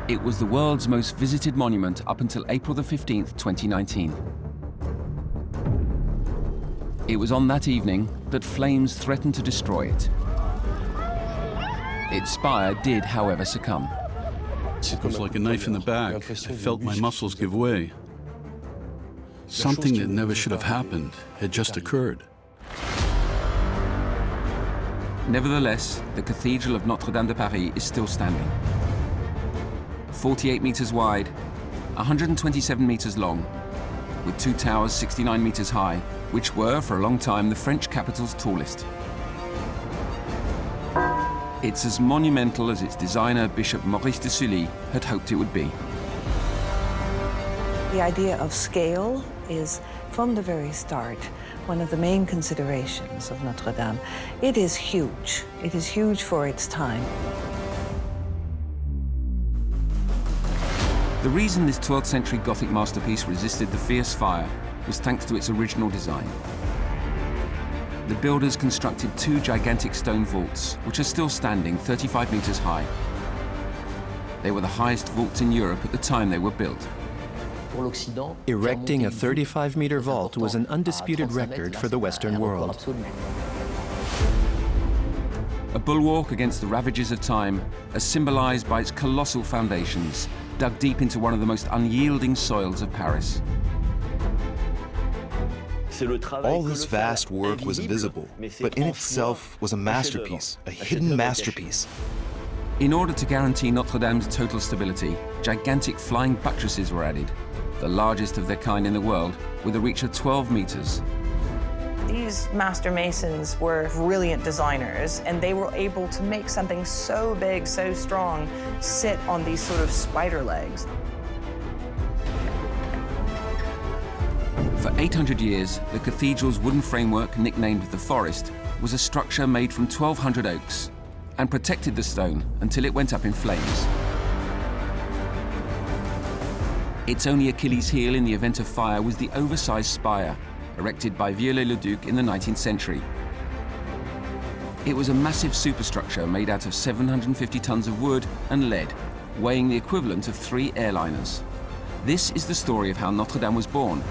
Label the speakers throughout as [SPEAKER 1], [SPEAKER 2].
[SPEAKER 1] It was the world's most visited monument up until April the 15th, 2019. It was on that evening that flames threatened to destroy it. Its spire did, however, succumb.
[SPEAKER 2] It was like a knife in the back. I felt my muscles give way. Something that never should have happened had just occurred.
[SPEAKER 1] Nevertheless, the Cathedral of Notre-Dame de Paris is still standing. 48 meters wide, 127 meters long, with 2 towers 69 meters high, which were, for a long time, the French capital's tallest. It's as monumental as its designer, Bishop Maurice de Sully, had hoped it would be.
[SPEAKER 3] The idea of scale is, from the very start, one of the main considerations of Notre-Dame. It is huge. It is huge for its time.
[SPEAKER 1] The reason this 12th century Gothic masterpiece resisted the fierce fire was thanks to its original design. The builders constructed 2 gigantic stone vaults, which are still standing 35 meters high. They were the highest vaults in Europe at the time they were built.
[SPEAKER 4] Erecting a 35-meter vault was an undisputed record for the Western world.
[SPEAKER 1] A bulwark against the ravages of time, as symbolized by its colossal foundations, dug deep into one of the most unyielding soils of Paris.
[SPEAKER 5] All this vast work was invisible, but in itself was a masterpiece, a hidden masterpiece.
[SPEAKER 1] In order to guarantee Notre-Dame's total stability, gigantic flying buttresses were added, the largest of their kind in the world, with a reach of 12 meters.
[SPEAKER 6] These master masons were brilliant designers, and they were able to make something so big, so strong, sit on these sort of spider legs.
[SPEAKER 1] For 800 years, the cathedral's wooden framework, nicknamed the Forest, was a structure made from 1,200 oaks and protected the stone until it went up in flames. Its only Achilles heel in the event of fire was the oversized spire, erected by Viollet-Le-Duc in the 19th century. It was a massive superstructure made out of 750 tons of wood and lead, weighing the equivalent of 3 airliners. This is the story of how Notre-Dame was born,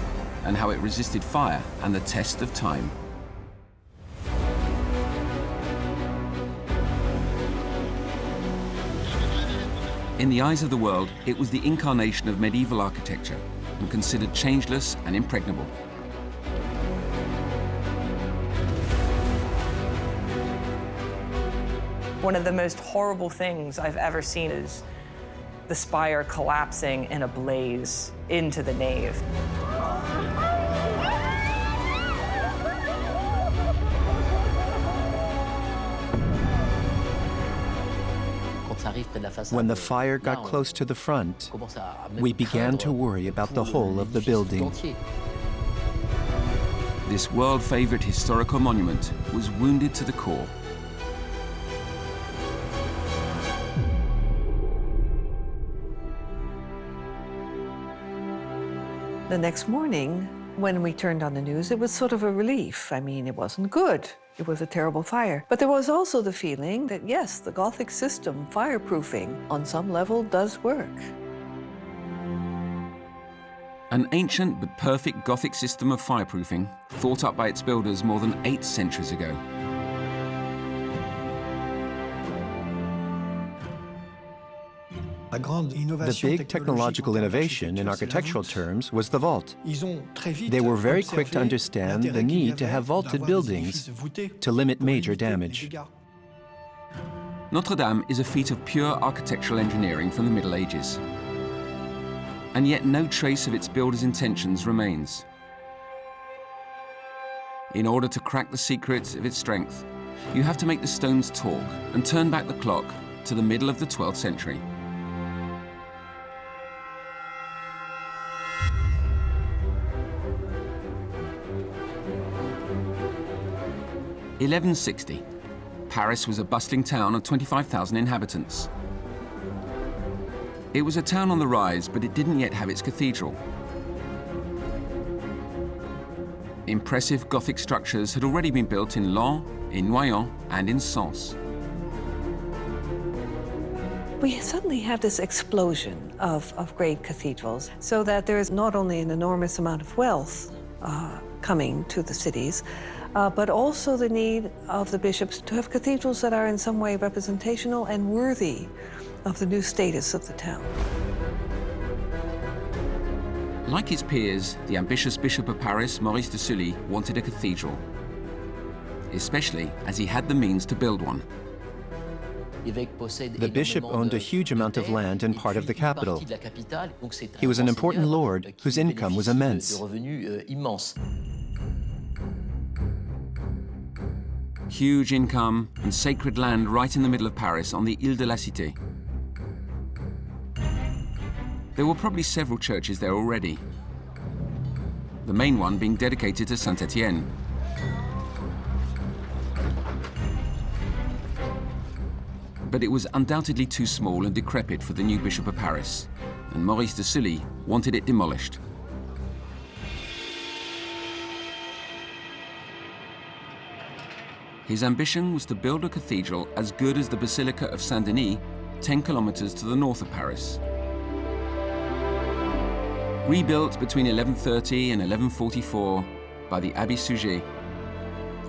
[SPEAKER 1] and how it resisted fire and the test of time. In the eyes of the world, it was the incarnation of medieval architecture and considered changeless and impregnable.
[SPEAKER 6] One of the most horrible things I've ever seen is the spire collapsing in a blaze into the nave.
[SPEAKER 4] When the fire got close to the front, we began to worry about the whole of the building.
[SPEAKER 1] This world-favorite historical monument was wounded to the core.
[SPEAKER 3] The next morning, when we turned on the news, it was sort of a relief. I mean, it wasn't good. It was a terrible fire. But there was also the feeling that, yes, the Gothic system, fireproofing, on some level does work.
[SPEAKER 1] An ancient but perfect Gothic system of fireproofing, thought up by its builders more than 8 centuries ago.
[SPEAKER 4] The big technological innovation in architectural terms was the vault. They were very quick to understand the need to have vaulted buildings to limit major damage.
[SPEAKER 1] Notre-Dame is a feat of pure architectural engineering from the Middle Ages. And yet no trace of its builder's intentions remains. In order to crack the secret of its strength, you have to make the stones talk and turn back the clock to the middle of the 12th century. 1160. Paris was a bustling town of 25,000 inhabitants. It was a town on the rise, but it didn't yet have its cathedral. Impressive Gothic structures had already been built in Laon, in Noyon, and in Sens.
[SPEAKER 3] We suddenly have this explosion of great cathedrals, so that there is not only an enormous amount of wealth coming to the cities, but also the need of the bishops to have cathedrals that are in some way representational and worthy of the new status of the town.
[SPEAKER 1] Like his peers, the ambitious Bishop of Paris, Maurice de Sully, wanted a cathedral, especially as he had the means to build one.
[SPEAKER 4] The bishop owned a huge amount of land in part of the capital. He was an important lord whose income was immense.
[SPEAKER 1] Huge income and sacred land right in the middle of Paris on the Ile de la Cité. There were probably several churches there already, the main one being dedicated to Saint Etienne. But it was undoubtedly too small and decrepit for the new Bishop of Paris, and Maurice de Sully wanted it demolished. His ambition was to build a cathedral as good as the Basilica of Saint-Denis, 10 kilometers to the north of Paris. Rebuilt between 1130 and 1144 by the Abbé Suger,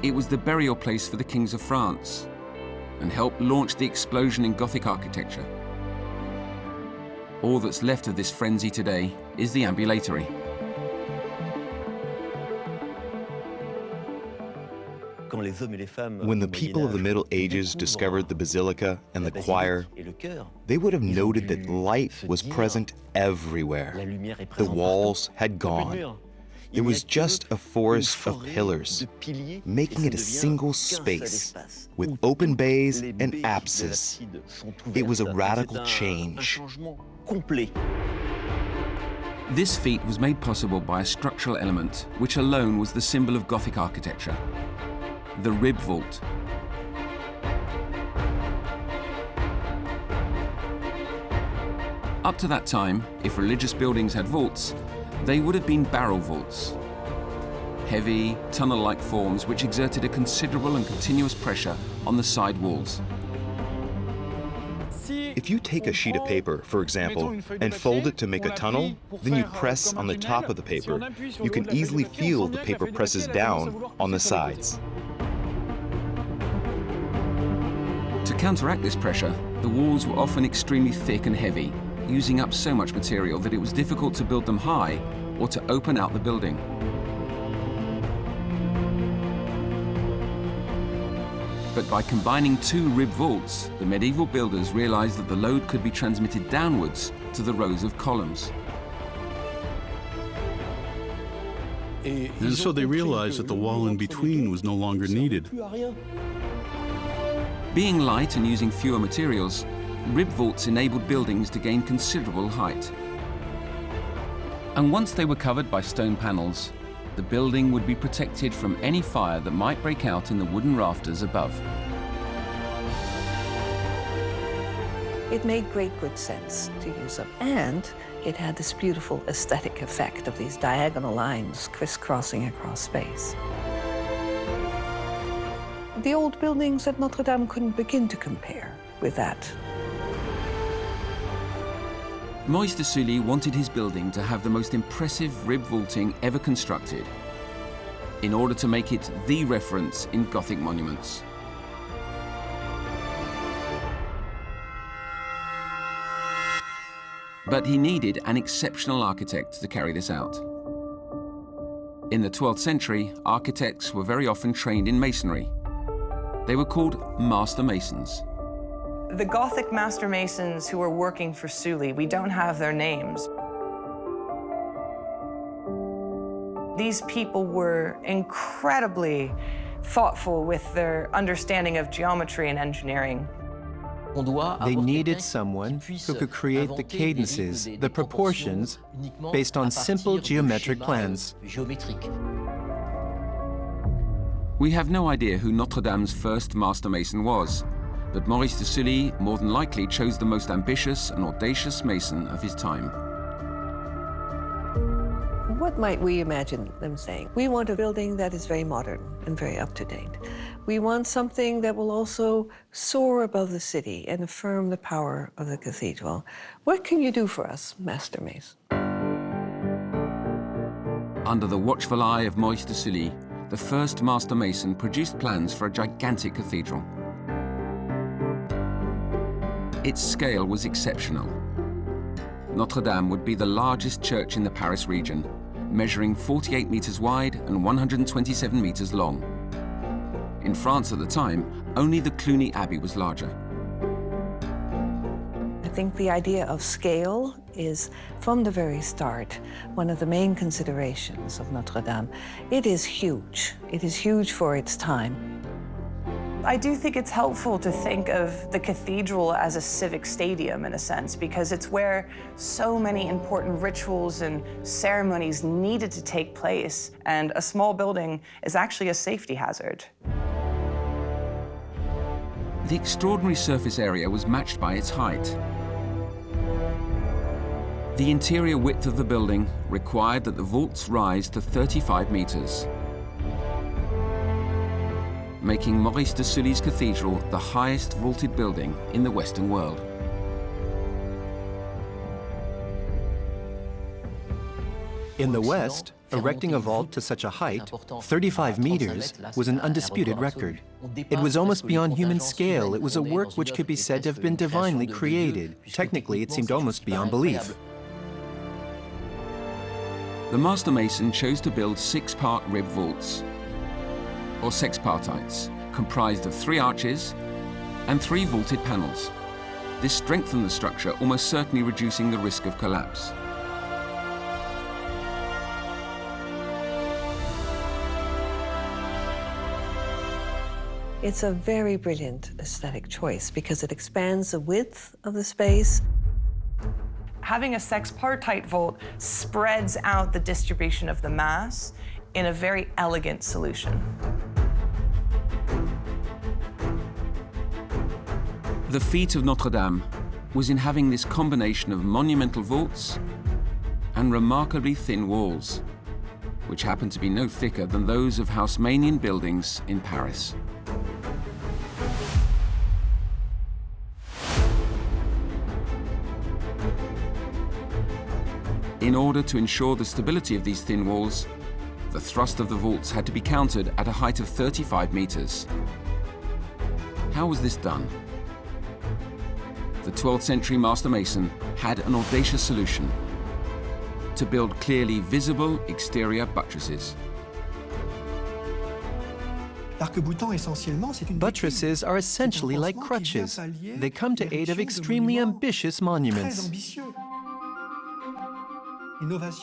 [SPEAKER 1] it was the burial place for the kings of France and helped launch the explosion in Gothic architecture. All that's left of this frenzy today is the ambulatory.
[SPEAKER 5] When the people of the Middle Ages discovered the basilica and the choir, they would have noted that light was present everywhere. The walls had gone. There was just a forest of pillars, making it a single space with open bays and apses. It was a radical change.
[SPEAKER 1] This feat was made possible by a structural element which alone was the symbol of Gothic architecture: the rib vault. Up to that time, if religious buildings had vaults, they would have been barrel vaults, heavy, tunnel-like forms which exerted a considerable and continuous pressure on the side walls.
[SPEAKER 5] If you take a sheet of paper, for example, and fold it to make a tunnel, then you press on the top of the paper, you can easily feel the paper presses down on the sides.
[SPEAKER 1] To counteract this pressure, the walls were often extremely thick and heavy, using up so much material that it was difficult to build them high or to open out the building. But by combining two rib vaults, the medieval builders realized that the load could be transmitted downwards to the rows of columns.
[SPEAKER 2] And so they realized that the wall in between was no longer needed.
[SPEAKER 1] Being light and using fewer materials, rib vaults enabled buildings to gain considerable height. And once they were covered by stone panels, the building would be protected from any fire that might break out in the wooden rafters above.
[SPEAKER 3] It made great good sense to use them, and it had this beautiful aesthetic effect of these diagonal lines crisscrossing across space. The old buildings at Notre-Dame couldn't begin to compare with that.
[SPEAKER 1] Maurice de Sully wanted his building to have the most impressive rib vaulting ever constructed, in order to make it the reference in Gothic monuments. But he needed an exceptional architect to carry this out. In the 12th century, architects were very often trained in masonry. They were called master masons.
[SPEAKER 6] The Gothic master masons who were working for Sully, we don't have their names. These people were incredibly thoughtful with their understanding of geometry and engineering.
[SPEAKER 4] They needed someone who could create the cadences, the proportions, based on simple geometric plans.
[SPEAKER 1] We have no idea who Notre-Dame's first master mason was, but Maurice de Sully more than likely chose the most ambitious and audacious mason of his time.
[SPEAKER 3] What What might we imagine them saying? We want a building that is very modern and very up-to-date. We want something that will also soar above the city and affirm the power of the cathedral. What can you do for us, Master Mason?
[SPEAKER 1] Under the watchful eye of Maurice de Sully, the first master mason produced plans for a gigantic cathedral. Its scale was exceptional. Notre-Dame would be the largest church in the Paris region, measuring 48 meters wide and 127 meters long. In France at the time, only the Cluny Abbey was larger.
[SPEAKER 3] I think the idea of scale is, from the very start, one of the main considerations of Notre-Dame. It is huge. It is huge for its time.
[SPEAKER 6] I do think it's helpful to think of the cathedral as a civic stadium, in a sense, because it's where so many important rituals and ceremonies needed to take place, and a small building is actually a safety hazard.
[SPEAKER 1] The extraordinary surface area was matched by its height. The interior width of the building required that the vaults rise to 35 meters, making Maurice de Sully's cathedral the highest vaulted building in the Western world.
[SPEAKER 4] In the West, erecting a vault to such a height, 35 meters, was an undisputed record. It was almost beyond human scale. It was a work which could be said to have been divinely created. Technically, it seemed almost beyond belief.
[SPEAKER 1] The master mason chose to build 6-part rib vaults, or sexpartites, comprised of 3 arches and 3 vaulted panels. This strengthened the structure, almost certainly reducing the risk of collapse.
[SPEAKER 3] It's a very brilliant aesthetic choice because it expands the width of the space.
[SPEAKER 6] Having a sexpartite vault spreads out the distribution of the mass in a very elegant solution.
[SPEAKER 1] The feat of Notre-Dame was in having this combination of monumental vaults and remarkably thin walls, which happened to be no thicker than those of Haussmannian buildings in Paris. In order to ensure the stability of these thin walls, the thrust of the vaults had to be countered at a height of 35 meters. How was this done? The 12th century master mason had an audacious solution: to build clearly visible exterior buttresses.
[SPEAKER 4] Buttresses are essentially like crutches. They come to aid of extremely ambitious monuments.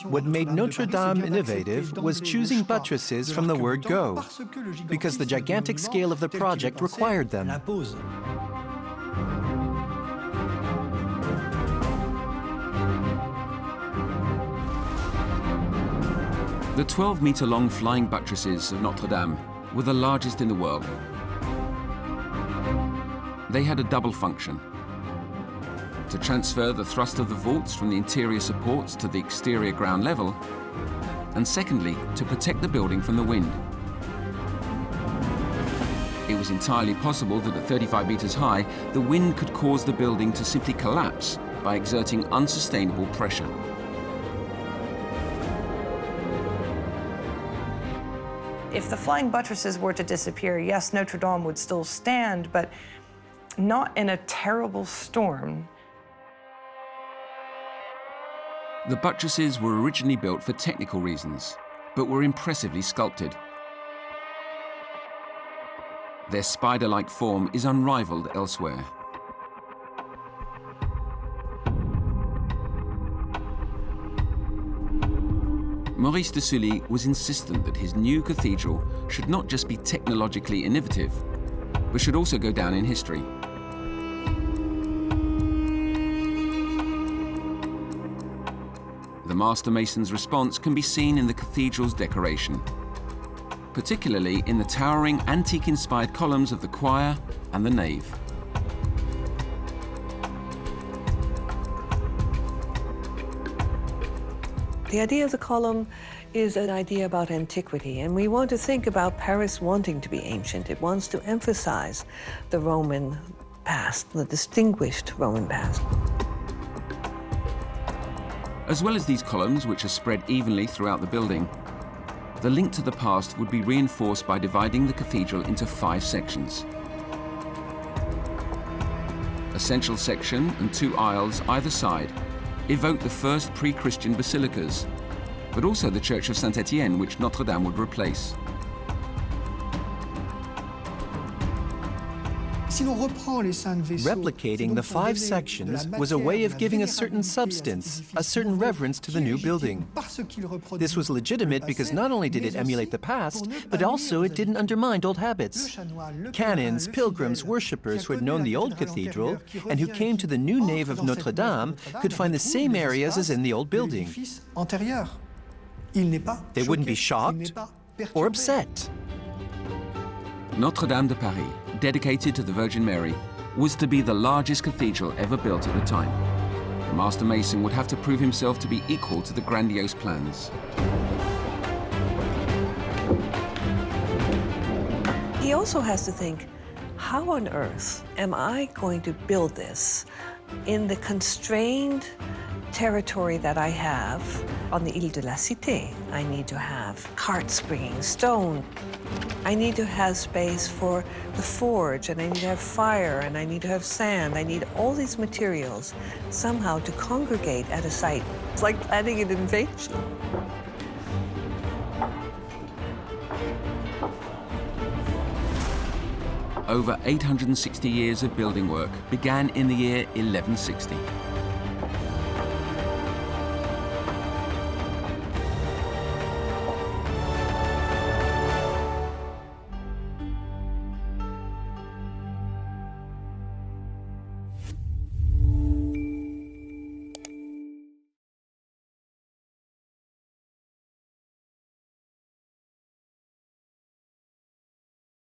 [SPEAKER 4] What made Notre-Dame innovative was choosing buttresses from the word go, because the gigantic scale of the project required them.
[SPEAKER 1] The 12-meter-long flying buttresses of Notre-Dame were the largest in the world. They had a double function: to transfer the thrust of the vaults from the interior supports to the exterior ground level, and secondly, to protect the building from the wind. It was entirely possible that at 35 meters high, the wind could cause the building to simply collapse by exerting unsustainable pressure.
[SPEAKER 6] If the flying buttresses were to disappear, yes, Notre Dame would still stand, but not in a terrible storm.
[SPEAKER 1] The buttresses were originally built for technical reasons, but were impressively sculpted. Their spider-like form is unrivaled elsewhere. Maurice de Sully was insistent that his new cathedral should not just be technologically innovative, but should also go down in history. The master mason's response can be seen in the cathedral's decoration, particularly in the towering antique-inspired columns of the choir and the nave.
[SPEAKER 3] The idea of the column is an idea about antiquity, and we want to think about Paris wanting to be ancient. It wants to emphasize the Roman past, the distinguished Roman past.
[SPEAKER 1] As well as these columns, which are spread evenly throughout the building, the link to the past would be reinforced by dividing the cathedral into 5 sections. A central section and 2 aisles either side evoke the first pre-Christian basilicas, but also the Church of Saint-Étienne, which Notre-Dame would replace.
[SPEAKER 4] Replicating the 5 sections was a way of giving a certain substance, a certain reverence to the new building. This was legitimate because not only did it emulate the past, but also it didn't undermine old habits. Canons, pilgrims, worshippers who had known the old cathedral and who came to the new nave of Notre-Dame could find the same areas as in the old building. They wouldn't be shocked or upset.
[SPEAKER 1] Notre-Dame de Paris, dedicated to the Virgin Mary, was to be the largest cathedral ever built at the time. The master mason would have to prove himself to be equal to the grandiose plans.
[SPEAKER 3] He also has to think, how on earth am I going to build this in the constrained territory that I have on the Ile de la Cité? I need to have carts bringing stone. I need to have space for the forge, and I need to have fire, and I need to have sand. I need all these materials somehow to congregate at a site. It's like planning an invasion.
[SPEAKER 1] Over 860 years of building work began in the year 1160.